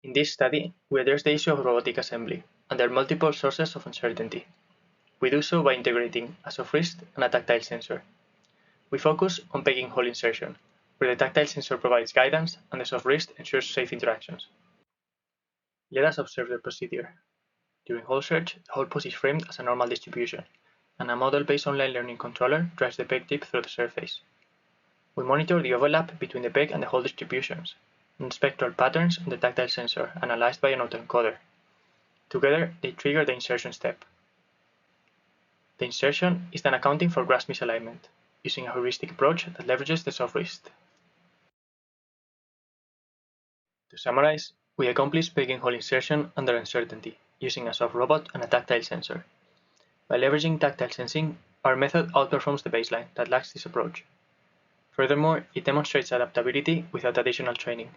In this study, we address the issue of robotic assembly, and there are multiple sources of uncertainty. We do so by integrating a soft wrist and a tactile sensor. We focus on pegging hole insertion, where the tactile sensor provides guidance and the soft wrist ensures safe interactions. Let us observe the procedure. During hole search, the hole post is framed as a normal distribution, and a model-based online learning controller drives the peg tip through the surface. We monitor the overlap between the peg and the hole distributions, and spectral patterns on the tactile sensor analyzed by an autoencoder. Together, they trigger the insertion step. The insertion is then accounting for grasp misalignment, using a heuristic approach that leverages the soft wrist. To summarize, we accomplish pegging hole insertion under uncertainty, using a soft robot and a tactile sensor. By leveraging tactile sensing, our method outperforms the baseline that lacks this approach. Furthermore, it demonstrates adaptability without additional training.